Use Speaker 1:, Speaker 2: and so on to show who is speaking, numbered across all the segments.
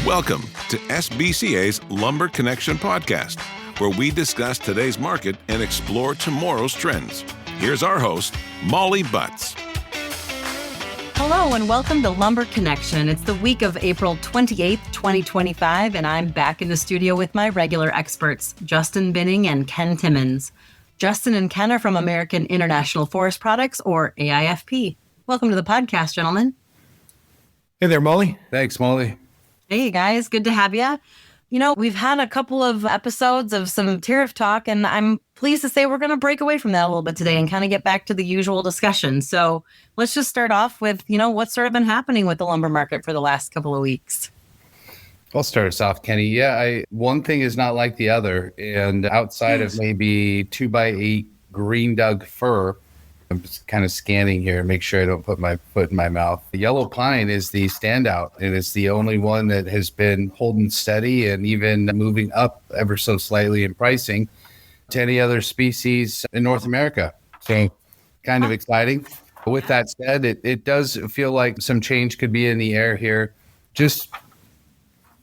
Speaker 1: Welcome to SBCA's Lumber Connection podcast, where we discuss today's market and explore tomorrow's trends. Here's our host, Molly Butts.
Speaker 2: Hello and welcome to Lumber Connection. It's the week of April 28th, 2025, and I'm back in the studio with my regular experts, Justin Binning and Ken Timmins. Justin and Ken are from American International Forest Products, or AIFP. Welcome to the podcast, gentlemen.
Speaker 3: Hey there, Molly.
Speaker 4: Thanks, Molly.
Speaker 2: Hey, guys. Good to have you. You know, we've had a couple of episodes of some tariff talk, and I'm pleased to say we're going to break away from that a little bit today and kind of get back to the usual discussion. So let's just start off with, what's sort of been happening with the lumber market for the last couple of weeks.
Speaker 4: I'll start us off, Kenny. Yeah, one thing is not like the other. And outside of maybe 2x8 green Doug fir, I'm just kind of scanning here and make sure I don't put my foot in my mouth. The yellow pine is the standout, and it's the only one that has been holding steady and even moving up ever so slightly in pricing to any other species in North America. So kind of exciting. With that said, it does feel like some change could be in the air here, just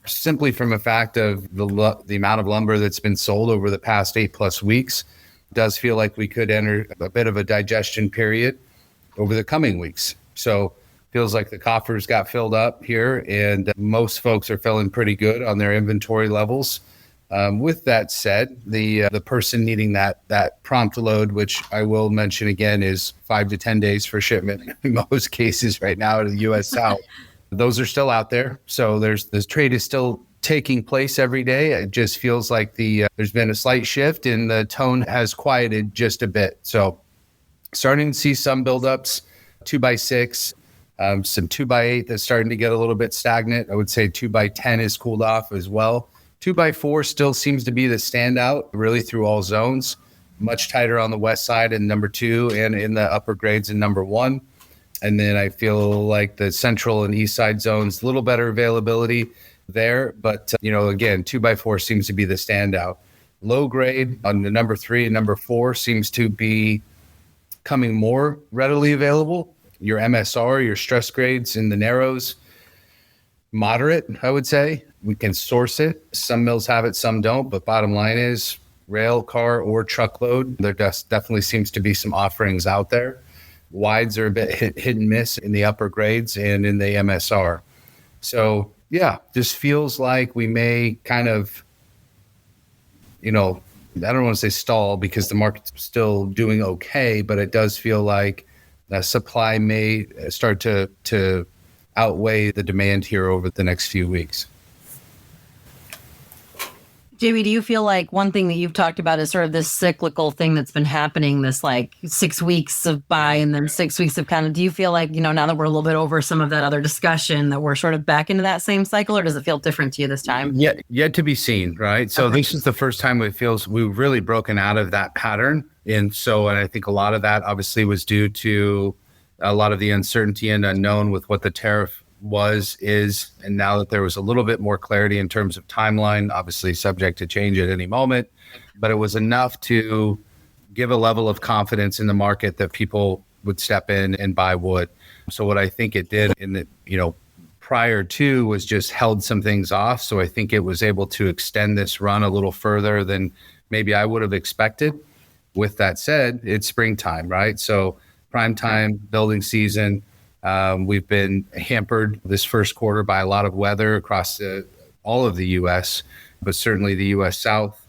Speaker 4: simply from a fact of the amount of lumber that's been sold over the past 8+ weeks. Does feel like we could enter a bit of a digestion period over the coming weeks. So feels like the coffers got filled up here, and most folks are feeling pretty good on their inventory levels. With that said, the person needing that prompt load, which I will mention again, is 5 to 10 days for shipment in most cases right now to the U.S. South. Those are still out there. So the trade is still taking place every day. It just feels like there's been a slight shift and the tone has quieted just a bit. So starting to see some buildups, 2x6, some 2x8 that's starting to get a little bit stagnant. I would say 2x10 is cooled off as well. 2x4 still seems to be the standout really through all zones, much tighter on the west side in number 2 and in the upper grades in number 1. And then I feel like the central and east side zones, a little better availability there. But, again, 2x4 seems to be the standout. Low grade on the number 3 and number 4 seems to be coming more readily available. Your MSR, your stress grades in the narrows, moderate, I would say. We can source it. Some mills have it, some don't. But bottom line is rail, car, or truckload. There definitely seems to be some offerings out there. Wides are a bit hit and miss in the upper grades and in the MSR. So, yeah, just feels like we may kind of, I don't want to say stall because the market's still doing okay, but it does feel like the supply may start to outweigh the demand here over the next few weeks.
Speaker 2: JB, do you feel like one thing that you've talked about is sort of this cyclical thing that's been happening, this like 6 weeks of buy and then 6 weeks of kind of, do you feel like, now that we're a little bit over some of that other discussion that we're sort of back into that same cycle, or does it feel different to you this time?
Speaker 4: Yet to be seen, right? So This is the first time it feels we've really broken out of that pattern. And I think a lot of that obviously was due to a lot of the uncertainty and unknown with what the tariff is, and now that there was a little bit more clarity in terms of timeline, obviously subject to change at any moment, but it was enough to give a level of confidence in the market that people would step in and buy wood. So what I think it did in the, prior to was just held some things off. So I think it was able to extend this run a little further than maybe I would have expected. With that said, it's springtime, right? So prime time building season. We've been hampered this first quarter by a lot of weather across all of the U.S., but certainly the U.S. South.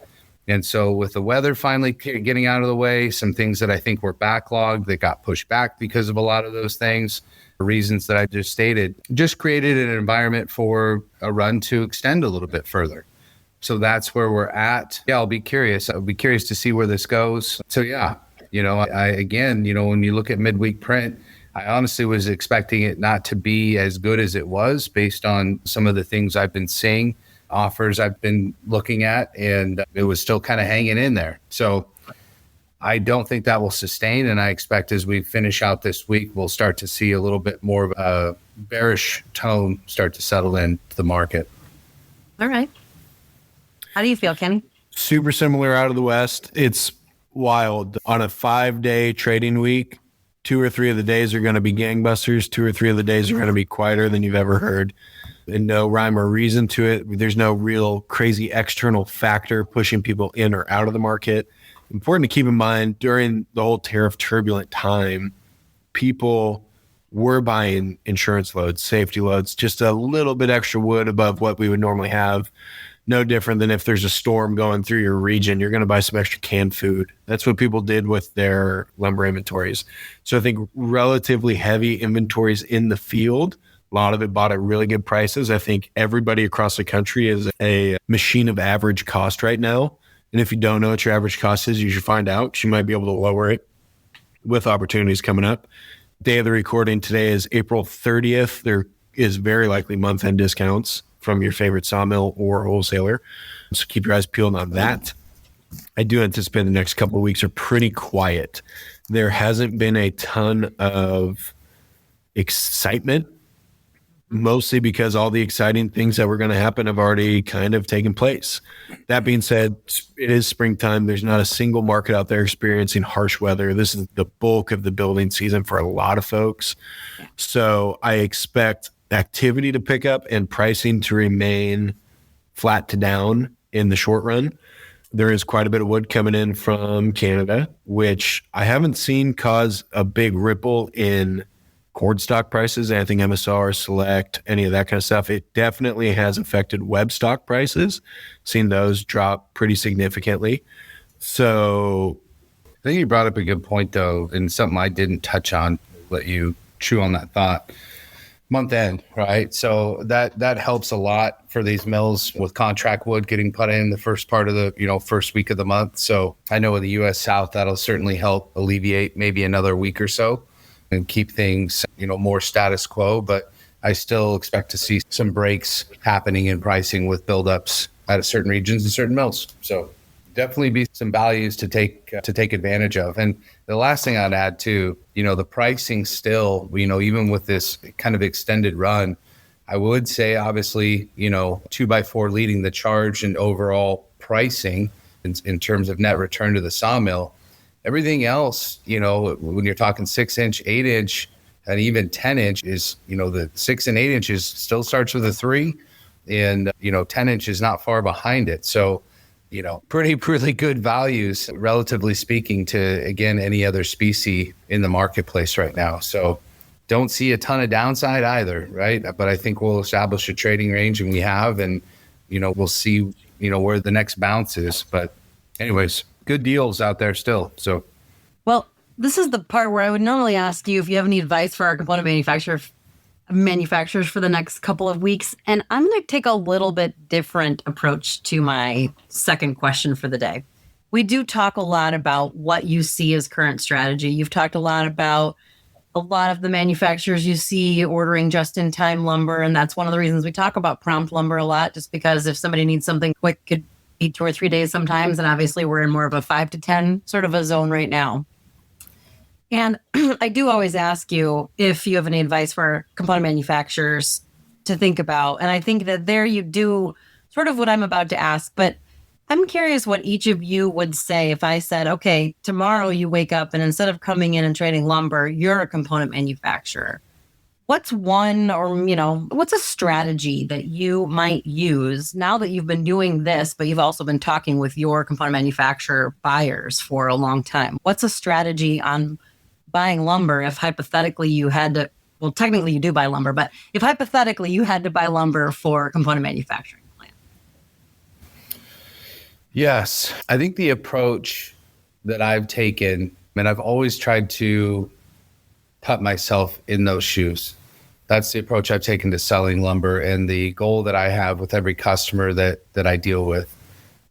Speaker 4: And so with the weather finally getting out of the way, some things that I think were backlogged that got pushed back because of a lot of those things, the reasons that I just stated, just created an environment for a run to extend a little bit further. So that's where we're at. Yeah, I'll be curious. I'll be curious to see where this goes. So yeah, when you look at midweek print, I honestly was expecting it not to be as good as it was based on some of the things I've been seeing, offers I've been looking at, and it was still kind of hanging in there. So I don't think that will sustain, and I expect as we finish out this week, we'll start to see a little bit more of a bearish tone start to settle into the market.
Speaker 2: All right. How do you feel, Kenny?
Speaker 3: Super similar out of the West. It's wild. On a 5-day trading week, 2 or 3 of the days are going to be gangbusters. 2 or 3 of the days are going to be quieter than you've ever heard. and no rhyme or reason to it. There's no real crazy external factor pushing people in or out of the market. Important to keep in mind during the whole tariff turbulent time, people were buying insurance loads, safety loads, just a little bit extra wood above what we would normally have. No different than if there's a storm going through your region, you're going to buy some extra canned food. That's what people did with their lumber inventories. So I think relatively heavy inventories in the field. A lot of it bought at really good prices. I think everybody across the country is a machine of average cost right now. And if you don't know what your average cost is, you should find out. You might be able to lower it with opportunities coming up. Day of the recording today is April 30th. There is very likely month-end discounts from your favorite sawmill or wholesaler. So keep your eyes peeled on that. I do anticipate the next couple of weeks are pretty quiet. There hasn't been a ton of excitement, mostly because all the exciting things that were going to happen have already kind of taken place. That being said, it is springtime. There's not a single market out there experiencing harsh weather. This is the bulk of the building season for a lot of folks. So I expect activity to pick up and pricing to remain flat to down in the short run. There is quite a bit of wood coming in from Canada, which I haven't seen cause a big ripple in cord stock prices, anything MSR, Select, any of that kind of stuff. It definitely has affected web stock prices, seen those drop pretty significantly. So
Speaker 4: I think you brought up a good point, though, and something I didn't touch on, let you chew on that thought. Month end, right? So that helps a lot for these mills with contract wood getting put in the first part of the, first week of the month. So I know in the U.S. South, that'll certainly help alleviate maybe another week or so and keep things, more status quo. But I still expect to see some breaks happening in pricing with buildups at certain regions and certain mills. So definitely be some values to take advantage of. And the last thing I'd add too, the pricing still, even with this kind of extended run, I would say obviously, 2x4 leading the charge in overall pricing in terms of net return to the sawmill. Everything else, when you're talking 6-inch, 8-inch, and even 10-inch is, the 6 and 8 inches still starts with a 3, and 10 inch is not far behind it. So, pretty good values, relatively speaking, to, again, any other species in the marketplace right now. So don't see a ton of downside either, right? But I think we'll establish a trading range, and we have, and, we'll see, where the next bounce is. But anyways, good deals out there still. So,
Speaker 2: well, this is the part where I would normally ask you if you have any advice for our component manufacturers for the next couple of weeks. And I'm going to take a little bit different approach to my second question for the day. We do talk a lot about what you see as current strategy. You've talked a lot about a lot of the manufacturers you see ordering just-in-time lumber, and that's one of the reasons we talk about prompt lumber a lot, just because if somebody needs something quick, it could be 2 or 3 days sometimes, and obviously we're in more of a 5 to 10 sort of a zone right now. And I do always ask you if you have any advice for component manufacturers to think about. And I think that there you do sort of what I'm about to ask, but I'm curious what each of you would say if I said, okay, tomorrow you wake up and instead of coming in and trading lumber, you're a component manufacturer. What's one or, what's a strategy that you might use now that you've been doing this, but you've also been talking with your component manufacturer buyers for a long time? What's a strategy on buying lumber if hypothetically you had to, well, technically you do buy lumber, but if hypothetically you had to buy lumber for a component manufacturing plant?
Speaker 4: Yes, I think the approach that I've taken, and I've always tried to put myself in those shoes. That's the approach I've taken to selling lumber, and the goal that I have with every customer that I deal with.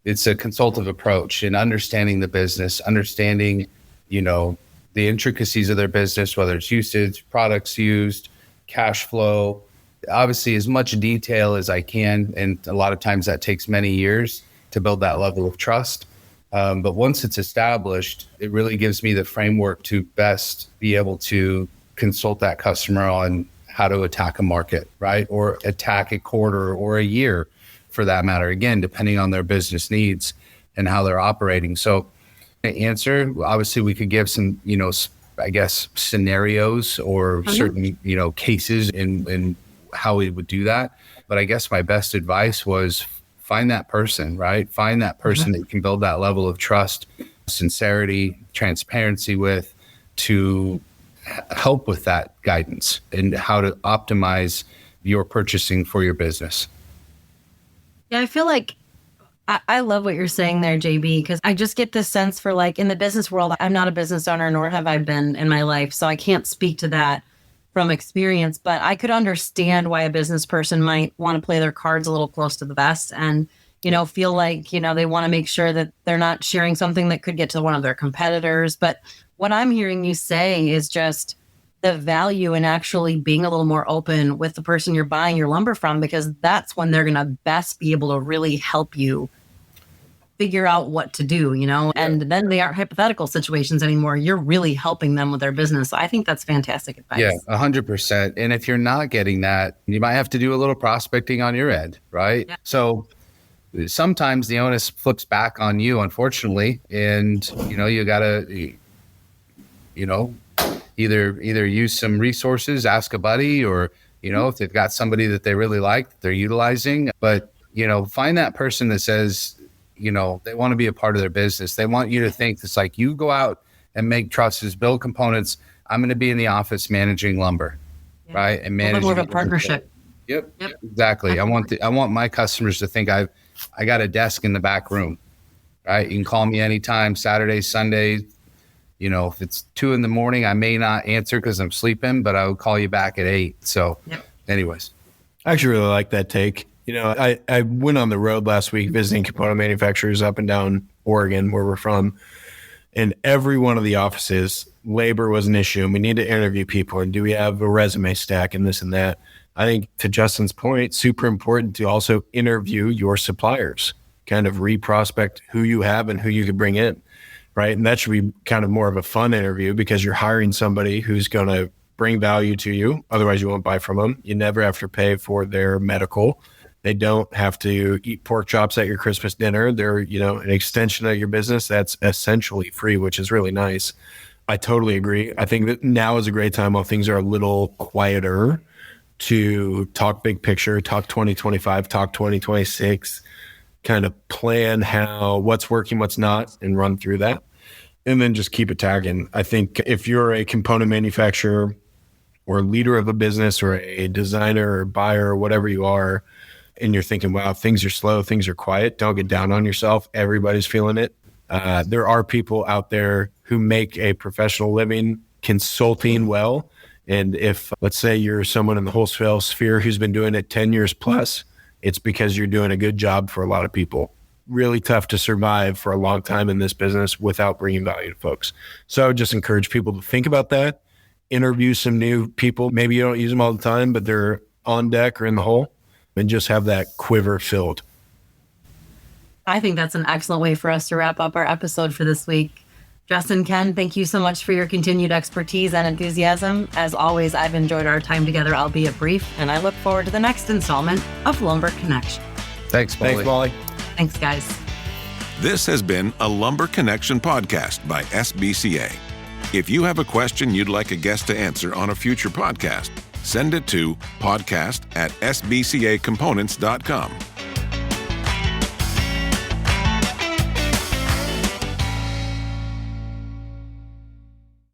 Speaker 4: It's a consultative approach in understanding the business, understanding, the intricacies of their business, whether it's usage, products used, cash flow, obviously as much detail as I can. And a lot of times that takes many years to build that level of trust. But once it's established, it really gives me the framework to best be able to consult that customer on how to attack a market, right? Or attack a quarter or a year for that matter, again, depending on their business needs and how they're operating. So the answer, obviously we could give some, I guess, scenarios or certain, cases in how we would do that. But I guess my best advice was find that person, right? Find that person that you can build that level of trust, sincerity, transparency with, to help with that guidance and how to optimize your purchasing for your business.
Speaker 2: Yeah, I feel like I love what you're saying there, JB, because I just get this sense for like in the business world, I'm not a business owner, nor have I been in my life. So I can't speak to that from experience, but I could understand why a business person might want to play their cards a little close to the vest and, feel like, they want to make sure that they're not sharing something that could get to one of their competitors. But what I'm hearing you say is just the value in actually being a little more open with the person you're buying your lumber from, because that's when they're going to best be able to really help you figure out what to do, and then they aren't hypothetical situations anymore. You're really helping them with their business. So I think that's fantastic advice.
Speaker 4: Yeah, 100%. And if you're not getting that, you might have to do a little prospecting on your end, right? Yeah. So sometimes the onus flips back on you, unfortunately. And, you got to, either use some resources, ask a buddy, or, if they've got somebody that they really like, they're utilizing. But, find that person that says, they want to be a part of their business. They want you to think it's like, you go out and make trusses, build components. I'm going to be in the office managing lumber, right? And managing
Speaker 2: more of a partnership.
Speaker 4: Yep, exactly. I want my customers to think I got a desk in the back room, right? You can call me anytime, Saturday, Sunday. If it's 2 a.m, I may not answer because I'm sleeping, but I will call you back at 8. So anyways.
Speaker 3: I actually really like that take. I went on the road last week visiting component manufacturers up and down Oregon, where we're from. And every one of the offices, labor was an issue. And we need to interview people. And do we have a resume stack and this and that? I think to Justin's point, super important to also interview your suppliers, kind of reprospect who you have and who you could bring in, right? And that should be kind of more of a fun interview because you're hiring somebody who's going to bring value to you. Otherwise, you won't buy from them. You never have to pay for their medical. They don't have to eat pork chops at your Christmas dinner. They're, an extension of your business that's essentially free, which is really nice. I totally agree. I think that now is a great time while things are a little quieter to talk big picture, talk 2025, talk 2026, kind of plan what's working, what's not, and run through that. And then just keep it tagging. I think if you're a component manufacturer or leader of a business or a designer or buyer or whatever you are, and you're thinking, wow, things are slow, things are quiet, don't get down on yourself. Everybody's feeling it. There are people out there who make a professional living consulting well. And if, let's say, you're someone in the wholesale sphere who's been doing it 10 years plus, it's because you're doing a good job for a lot of people. Really tough to survive for a long time in this business without bringing value to folks. So I would just encourage people to think about that, interview some new people. Maybe you don't use them all the time, but they're on deck or in the hole, and just have that quiver filled.
Speaker 2: I think that's an excellent way for us to wrap up our episode for this week. Justin, Ken, thank you so much for your continued expertise and enthusiasm. As always, I've enjoyed our time together, albeit brief, and I look forward to the next installment of Lumber Connection.
Speaker 4: Thanks, Molly.
Speaker 2: Thanks, guys.
Speaker 1: This has been a Lumber Connection podcast by SBCA. If you have a question you'd like a guest to answer on a future podcast, send it to podcast@sbcacomponents.com.